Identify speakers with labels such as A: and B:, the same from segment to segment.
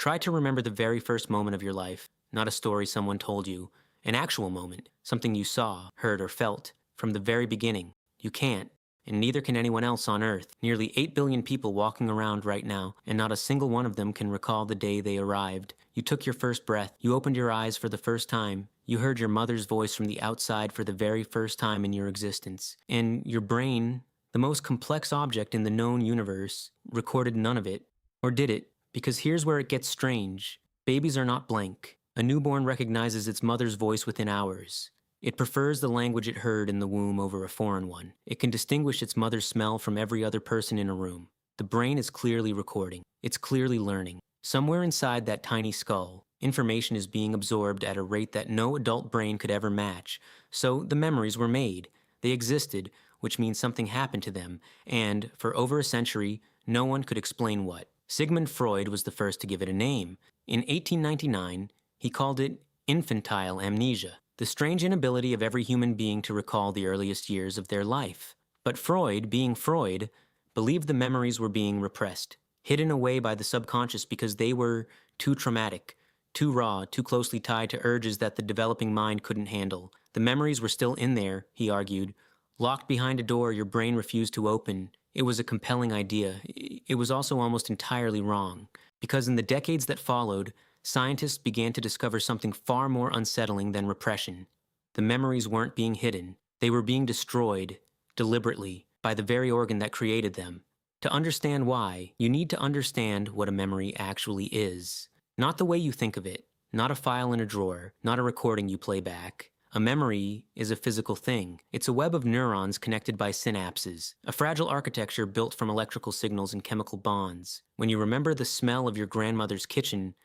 A: Try to remember the very first moment of your life, not a story someone told you, an actual moment, something you saw, heard, or felt, from the very beginning. You can't, and neither can anyone else on Earth. Nearly 8 billion people walking around right now, and not a single one of them can recall the day they arrived. You took your first breath, you opened your eyes for the first time, you heard your mother's voice from the outside for the very first time in your existence. And your brain, the most complex object in the known universe, recorded none of it. Or did it? Because here's where it gets strange. Babies are not blank. A newborn recognizes its mother's voice within hours. It prefers the language it heard in the womb over a foreign one. It can distinguish its mother's smell from every other person in a room. The brain is clearly recording. It's clearly learning. Somewhere inside that tiny skull, information is being absorbed at a rate that no adult brain could ever match. So the memories were made. They existed, which means something happened to them, and, for over a century, no one could explain what. Sigmund Freud was the first to give it a name. In 1899, he called it infantile amnesia, the strange inability of every human being to recall the earliest years of their life. But Freud, being Freud, believed the memories were being repressed, hidden away by the subconscious because they were too traumatic, too raw, too closely tied to urges that the developing mind couldn't handle. The memories were still in there, he argued, locked behind a door your brain refused to open. It was a compelling idea. It was also almost entirely wrong, because in the decades that followed, scientists began to discover something far more unsettling than repression. The memories weren't being hidden. They were being destroyed, deliberately, by the very organ that created them. To understand why, you need to understand what a memory actually is. Not the way you think of it, not a file in a drawer, not a recording you play back. A memory is a physical thing. It's a web of neurons connected by synapses, a fragile architecture built from electrical signals and chemical bonds. When you remember the smell of your grandmother's kitchen,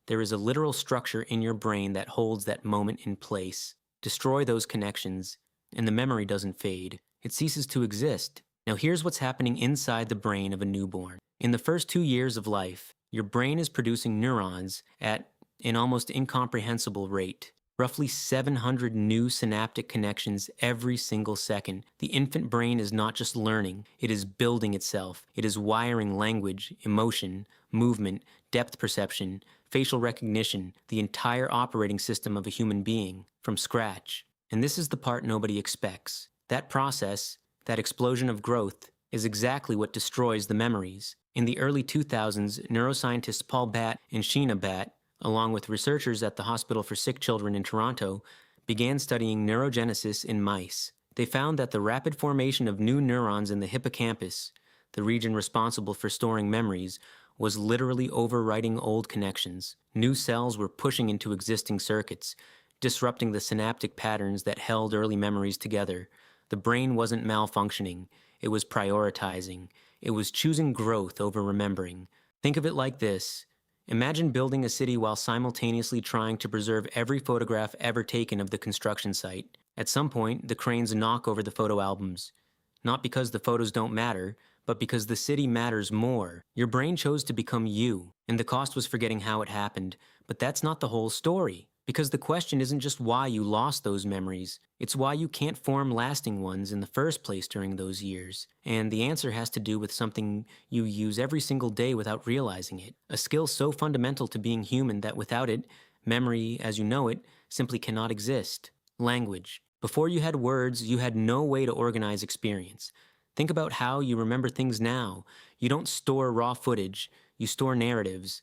A: there is a literal structure in your brain that holds that moment in place. Destroy those connections, and the memory doesn't fade. It ceases to exist. Now here's what's happening inside the brain of a newborn. In the first 2 years of life, your brain is producing neurons at an almost incomprehensible rate. Roughly 700 new synaptic connections every single second. The infant brain is not just learning, it is building itself. It is wiring language, emotion, movement, depth perception, facial recognition, the entire operating system of a human being, from scratch. And this is the part nobody expects. That process, that explosion of growth, is exactly what destroys the memories. In the early 2000s, neuroscientists Paul Batt and Sheena Batt, along with researchers at the Hospital for Sick Children in Toronto, began studying neurogenesis in mice. They found that the rapid formation of new neurons in the hippocampus, the region responsible for storing memories, was literally overwriting old connections. New cells were pushing into existing circuits, disrupting the synaptic patterns that held early memories together. The brain wasn't malfunctioning, it was prioritizing. It was choosing growth over remembering. Think of it like this. Imagine building a city while simultaneously trying to preserve every photograph ever taken of the construction site. At some point, the cranes knock over the photo albums. Not because the photos don't matter, but because the city matters more. Your brain chose to become you, and the cost was forgetting how it happened. But that's not the whole story. Because the question isn't just why you lost those memories, it's why you can't form lasting ones in the first place during those years. And the answer has to do with something you use every single day without realizing it. A skill so fundamental to being human that without it, memory, as you know it, simply cannot exist. Language. Before you had words, you had no way to organize experience. Think about how you remember things now. You don't store raw footage, you store narratives.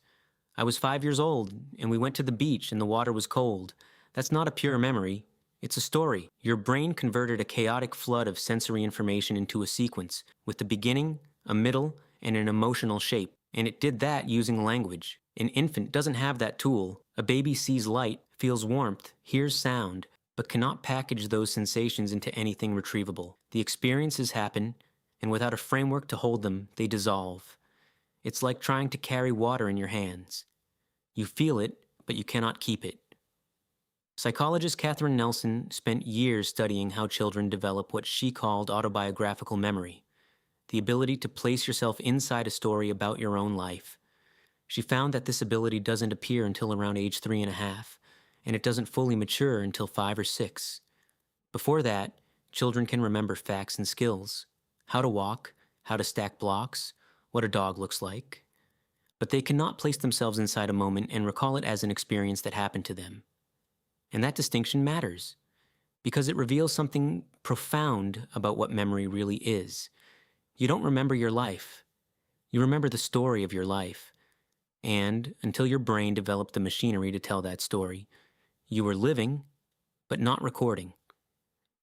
A: I was 5 years old, and we went to the beach and the water was cold. That's not a pure memory. It's a story. Your brain converted a chaotic flood of sensory information into a sequence, with a beginning, a middle, and an emotional shape. And it did that using language. An infant doesn't have that tool. A baby sees light, feels warmth, hears sound, but cannot package those sensations into anything retrievable. The experiences happen, and without a framework to hold them, they dissolve. It's like trying to carry water in your hands. You feel it, but you cannot keep it. Psychologist Catherine Nelson spent years studying how children develop what she called autobiographical memory, the ability to place yourself inside a story about your own life. She found that this ability doesn't appear until around age 3.5, and it doesn't fully mature until 5 or 6. Before that, children can remember facts and skills, how to walk, how to stack blocks, what a dog looks like. but they cannot place themselves inside a moment and recall it as an experience that happened to them. And that distinction matters, because it reveals something profound about what memory really is. You don't remember your life. You remember the story of your life. And until your brain developed the machinery to tell that story, you were living, but not recording.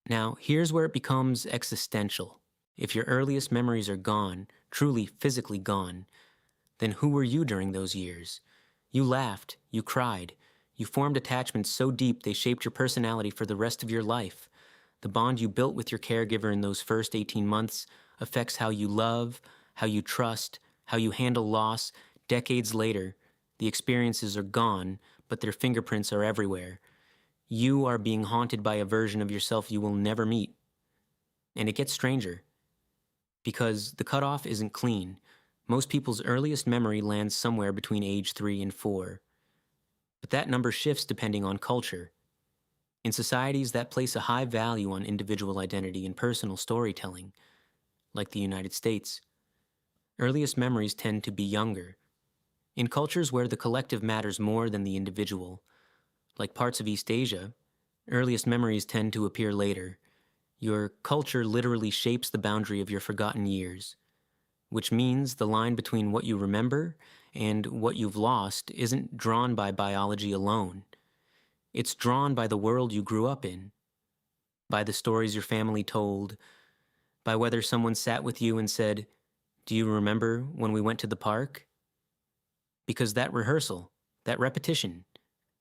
A: Now, here's where it becomes existential. If your earliest memories are gone, truly physically gone, then who were you during those years? You laughed, you cried, you formed attachments so deep they shaped your personality for the rest of your life. The bond you built with your caregiver in those first 18 months affects how you love, how you trust, how you handle loss. Decades later, the experiences are gone, but their fingerprints are everywhere. You are being haunted by a version of yourself you will never meet. And it gets stranger, because the cutoff isn't clean. Most people's earliest memory lands somewhere between age 3 and 4. But that number shifts depending on culture. In societies that place a high value on individual identity and personal storytelling, like the United States, earliest memories tend to be younger. In cultures where the collective matters more than the individual, like parts of East Asia, earliest memories tend to appear later. Your culture literally shapes the boundary of your forgotten years, which means the line between what you remember and what you've lost isn't drawn by biology alone. It's drawn by the world you grew up in, by the stories your family told, by whether someone sat with you and said, "Do you remember when we went to the park?" Because that rehearsal, that repetition,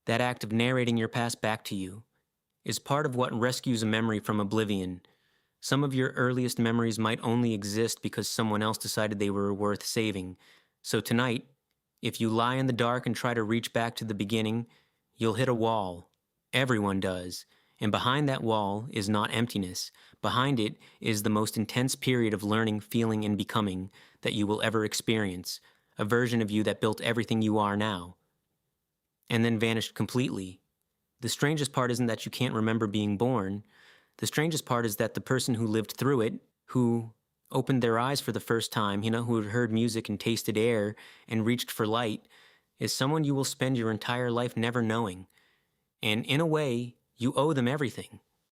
A: that act of narrating your past back to you, is part of what rescues a memory from oblivion. Some of your earliest memories might only exist because someone else decided they were worth saving. So tonight, if you lie in the dark and try to reach back to the beginning, you'll hit a wall. Everyone does. And behind that wall is not emptiness. Behind it is the most intense period of learning, feeling, and becoming that you will ever experience, a version of you that built everything you are now, and then vanished completely. The strangest part isn't that you can't remember being born. The strangest part is that the person who lived through it, who opened their eyes for the first time, who had heard music and tasted air and reached for light, is someone you will spend your entire life never knowing. And in a way, you owe them everything.